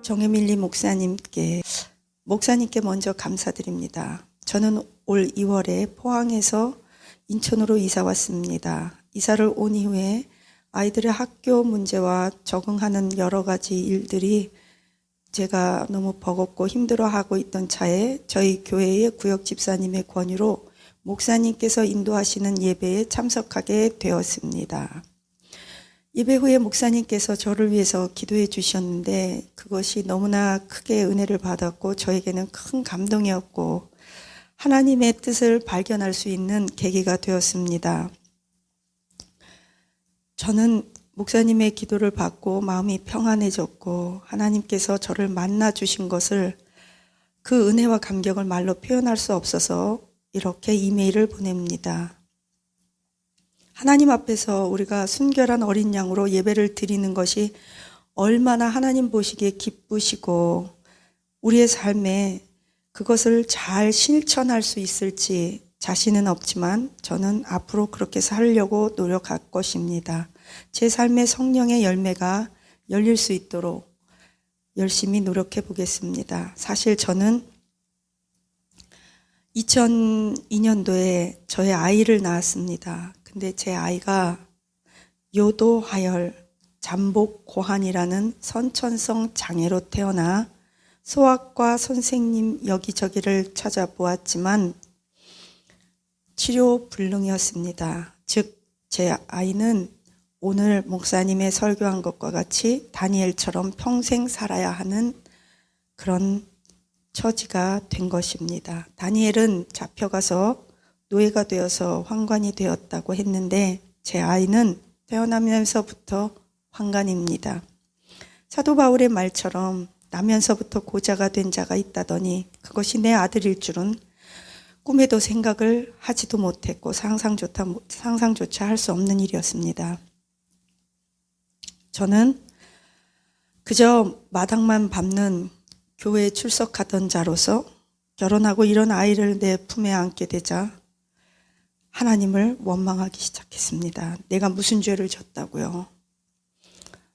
정혜밀리 목사님께 먼저 감사드립니다. 저는 올 2월에 포항에서 인천으로 이사 왔습니다. 이사를 온 이후에 아이들의 학교 문제와 적응하는 여러 가지 일들이 제가 너무 버겁고 힘들어하고 있던 차에 저희 교회의 구역 집사님의 권유로 목사님께서 인도하시는 예배에 참석하게 되었습니다. 예배 후에 목사님께서 저를 위해서 기도해 주셨는데 그것이 너무나 크게 은혜를 받았고 저에게는 큰 감동이었고 하나님의 뜻을 발견할 수 있는 계기가 되었습니다. 저는 목사님의 기도를 받고 마음이 평안해졌고 하나님께서 저를 만나 주신 것을 그 은혜와 감격을 말로 표현할 수 없어서 이렇게 이메일을 보냅니다. 하나님 앞에서 우리가 순결한 어린 양으로 예배를 드리는 것이 얼마나 하나님 보시기에 기쁘시고 우리의 삶에 그것을 잘 실천할 수 있을지 자신은 없지만 저는 앞으로 그렇게 살려고 노력할 것입니다. 제 삶의 성령의 열매가 열릴 수 있도록 열심히 노력해 보겠습니다. 사실 저는 2002년도에 저의 아이를 낳았습니다. 근데 제 아이가 요도하열 잠복고환이라는 선천성 장애로 태어나 소아과 선생님 여기저기를 찾아보았지만 치료 불능이었습니다. 즉, 제 아이는 오늘 목사님의 설교한 것과 같이 다니엘처럼 평생 살아야 하는 그런 처지가 된 것입니다. 다니엘은 잡혀가서 노예가 되어서 환관이 되었다고 했는데 제 아이는 태어나면서부터 환관입니다. 사도 바울의 말처럼 나면서부터 고자가 된 자가 있다더니 그것이 내 아들일 줄은 꿈에도 생각을 하지도 못했고 상상조차 할 수 없는 일이었습니다. 저는 그저 마당만 밟는 교회에 출석하던 자로서 결혼하고 이런 아이를 내 품에 안게 되자 하나님을 원망하기 시작했습니다. 내가 무슨 죄를 졌다고요?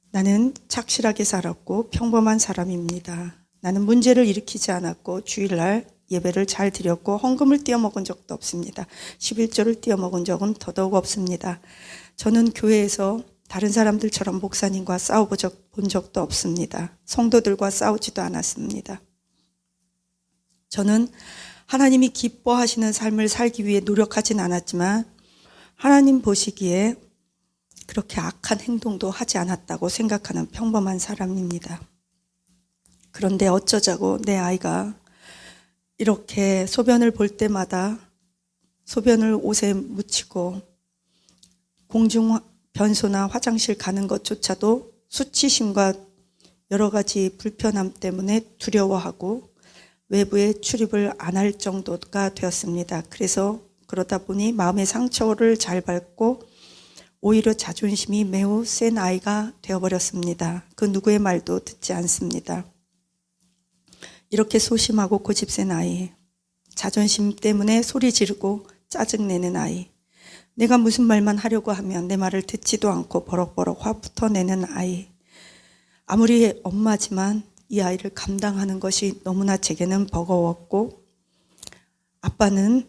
나는 착실하게 살았고 평범한 사람입니다. 나는 문제를 일으키지 않았고 주일날 예배를 잘 드렸고 헌금을 띄어먹은 적도 없습니다. 11조를 띄어먹은 적은 더더욱 없습니다. 저는 교회에서 다른 사람들처럼 목사님과 싸워본 적도 없습니다. 성도들과 싸우지도 않았습니다. 저는 하나님이 기뻐하시는 삶을 살기 위해 노력하진 않았지만 하나님 보시기에 그렇게 악한 행동도 하지 않았다고 생각하는 평범한 사람입니다. 그런데 어쩌자고 내 아이가 이렇게 소변을 볼 때마다 소변을 옷에 묻히고 공중 변소나 화장실 가는 것조차도 수치심과 여러 가지 불편함 때문에 두려워하고 외부에 출입을 안 할 정도가 되었습니다. 그래서 그러다 보니 마음의 상처를 잘 받고 오히려 자존심이 매우 센 아이가 되어버렸습니다. 그 누구의 말도 듣지 않습니다. 이렇게 소심하고 고집센 아이, 자존심 때문에 소리 지르고 짜증내는 아이, 내가 무슨 말만 하려고 하면 내 말을 듣지도 않고 버럭버럭 화부터 내는 아이, 아무리 엄마지만 이 아이를 감당하는 것이 너무나 제게는 버거웠고 아빠는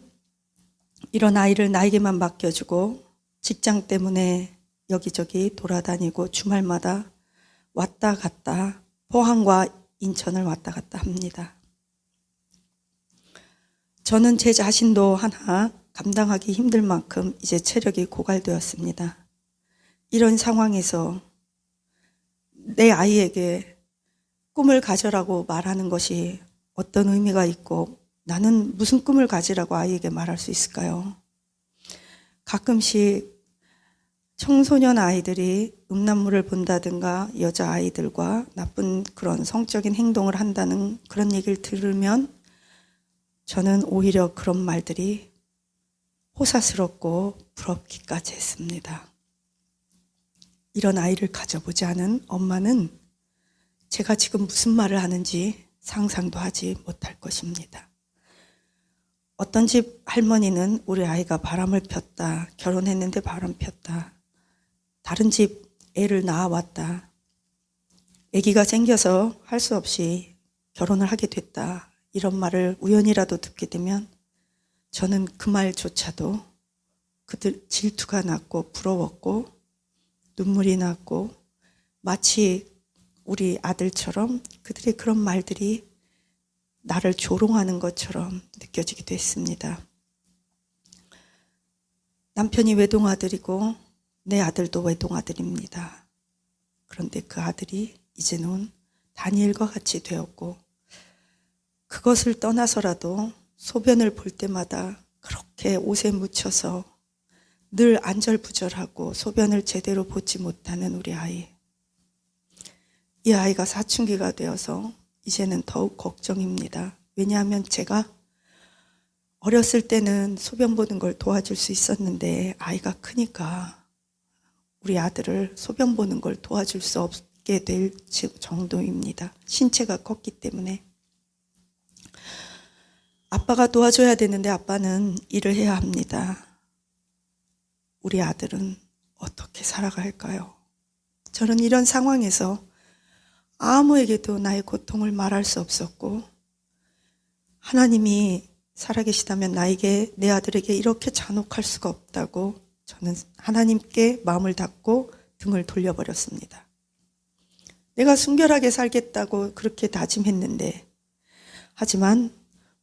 이런 아이를 나에게만 맡겨주고 직장 때문에 여기저기 돌아다니고 주말마다 왔다 갔다 포항과 인천을 왔다 갔다 합니다. 저는 제 자신도 하나 감당하기 힘들 만큼 이제 체력이 고갈되었습니다. 이런 상황에서 내 아이에게 꿈을 가져라고 말하는 것이 어떤 의미가 있고 나는 무슨 꿈을 가지라고 아이에게 말할 수 있을까요? 가끔씩 청소년 아이들이 음란물을 본다든가 여자아이들과 나쁜 그런 성적인 행동을 한다는 그런 얘기를 들으면 저는 오히려 그런 말들이 호사스럽고 부럽기까지 했습니다. 이런 아이를 가져보지 않은 엄마는 제가 지금 무슨 말을 하는지 상상도 하지 못할 것입니다. 어떤 집 할머니는 우리 아이가 바람을 폈다. 결혼했는데 바람 폈다. 다른 집 애를 낳아왔다. 아기가 생겨서 할 수 없이 결혼을 하게 됐다. 이런 말을 우연이라도 듣게 되면 저는 그 말조차도 그들 질투가 났고 부러웠고 눈물이 났고 마치 우리 아들처럼 그들의 그런 말들이 나를 조롱하는 것처럼 느껴지기도 했습니다. 남편이 외동아들이고 내 아들도 외동아들입니다. 그런데 그 아들이 이제는 다니엘과 같이 되었고 그것을 떠나서라도 소변을 볼 때마다 그렇게 옷에 묻혀서 늘 안절부절하고 소변을 제대로 보지 못하는 우리 아이. 이 아이가 사춘기가 되어서 이제는 더욱 걱정입니다. 왜냐하면 제가 어렸을 때는 소변 보는 걸 도와줄 수 있었는데 아이가 크니까 우리 아들을 소변 보는 걸 도와줄 수 없게 될 정도입니다. 신체가 컸기 때문에. 아빠가 도와줘야 되는데 아빠는 일을 해야 합니다. 우리 아들은 어떻게 살아갈까요? 저는 이런 상황에서 아무에게도 나의 고통을 말할 수 없었고 하나님이 살아계시다면 나에게 내 아들에게 이렇게 잔혹할 수가 없다고 저는 하나님께 마음을 닫고 등을 돌려버렸습니다. 내가 순결하게 살겠다고 그렇게 다짐했는데 하지만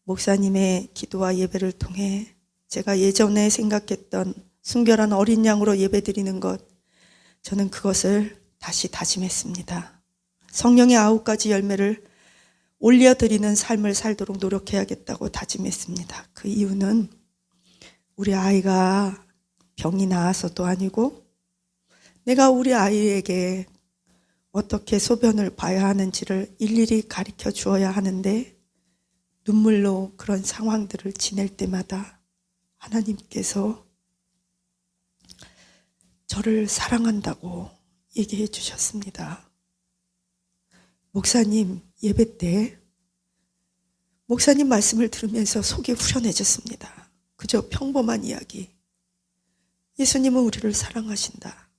목사님의 기도와 예배를 통해 제가 예전에 생각했던 순결한 어린 양으로 예배드리는 것 저는 그것을 다시 다짐했습니다. 성령의 9가지 열매를 올려드리는 삶을 살도록 노력해야겠다고 다짐했습니다. 그 이유는 우리 아이가 병이 나아서도 아니고 내가 우리 아이에게 어떻게 소변을 봐야 하는지를 일일이 가르쳐 주어야 하는데 눈물로 그런 상황들을 지낼 때마다 하나님께서 저를 사랑한다고 얘기해 주셨습니다. 목사님 예배 때 목사님 말씀을 들으면서 속이 후련해졌습니다. 그저 평범한 이야기. 예수님은 우리를 사랑하신다.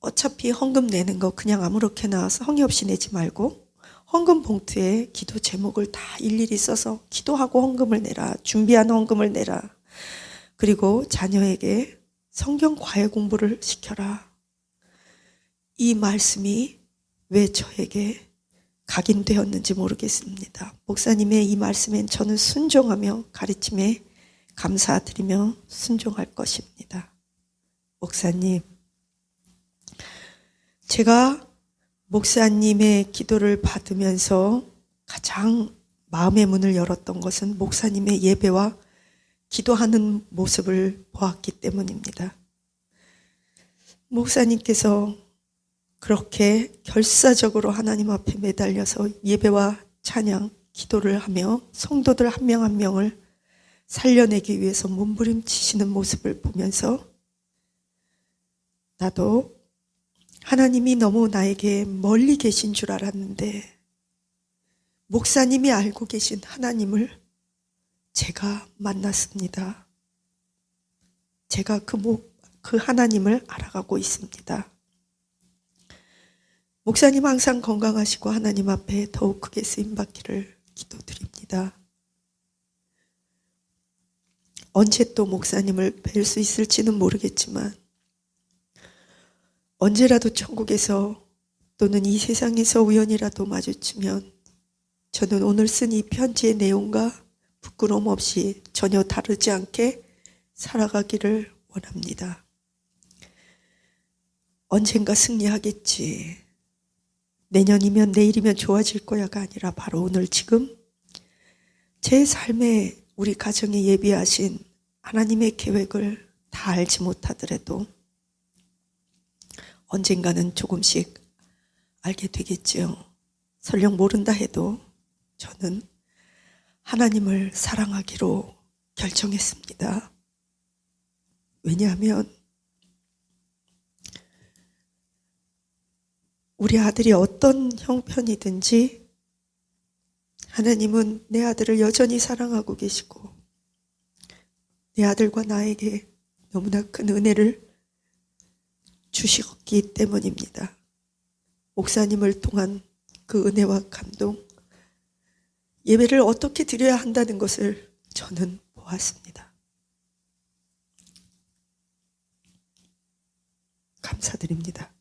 어차피 헌금 내는 거 그냥 아무렇게나 성의 없이 내지 말고 헌금 봉투에 기도 제목을 다 일일이 써서 기도하고 헌금을 내라. 준비한 헌금을 내라. 그리고 자녀에게 성경 과외 공부를 시켜라. 이 말씀이 왜 저에게 각인되었는지 모르겠습니다. 목사님의 이 말씀엔 저는 순종하며 가르침에 감사드리며 순종할 것입니다. 목사님, 제가 목사님의 기도를 받으면서 가장 마음의 문을 열었던 것은 목사님의 예배와 기도하는 모습을 보았기 때문입니다. 목사님께서 그렇게 결사적으로 하나님 앞에 매달려서 예배와 찬양, 기도를 하며 성도들 한 명 한 명을 살려내기 위해서 몸부림치시는 모습을 보면서 나도 하나님이 너무 나에게 멀리 계신 줄 알았는데 목사님이 알고 계신 하나님을 제가 만났습니다. 제가 그 하나님을 알아가고 있습니다. 목사님 항상 건강하시고 하나님 앞에 더욱 크게 쓰임받기를 기도드립니다. 언제 또 목사님을 뵐 수 있을지는 모르겠지만 언제라도 천국에서 또는 이 세상에서 우연이라도 마주치면 저는 오늘 쓴 이 편지의 내용과 부끄러움 없이 전혀 다르지 않게 살아가기를 원합니다. 언젠가 승리하겠지. 내년이면 내일이면 좋아질 거야가 아니라 바로 오늘 지금 제 삶에 우리 가정에 예비하신 하나님의 계획을 다 알지 못하더라도 언젠가는 조금씩 알게 되겠지요. 설령 모른다 해도 저는 하나님을 사랑하기로 결정했습니다. 왜냐하면 우리 아들이 어떤 형편이든지 하나님은 내 아들을 여전히 사랑하고 계시고 내 아들과 나에게 너무나 큰 은혜를 주셨기 때문입니다. 목사님을 통한 그 은혜와 감동, 예배를 어떻게 드려야 한다는 것을 저는 보았습니다. 감사드립니다.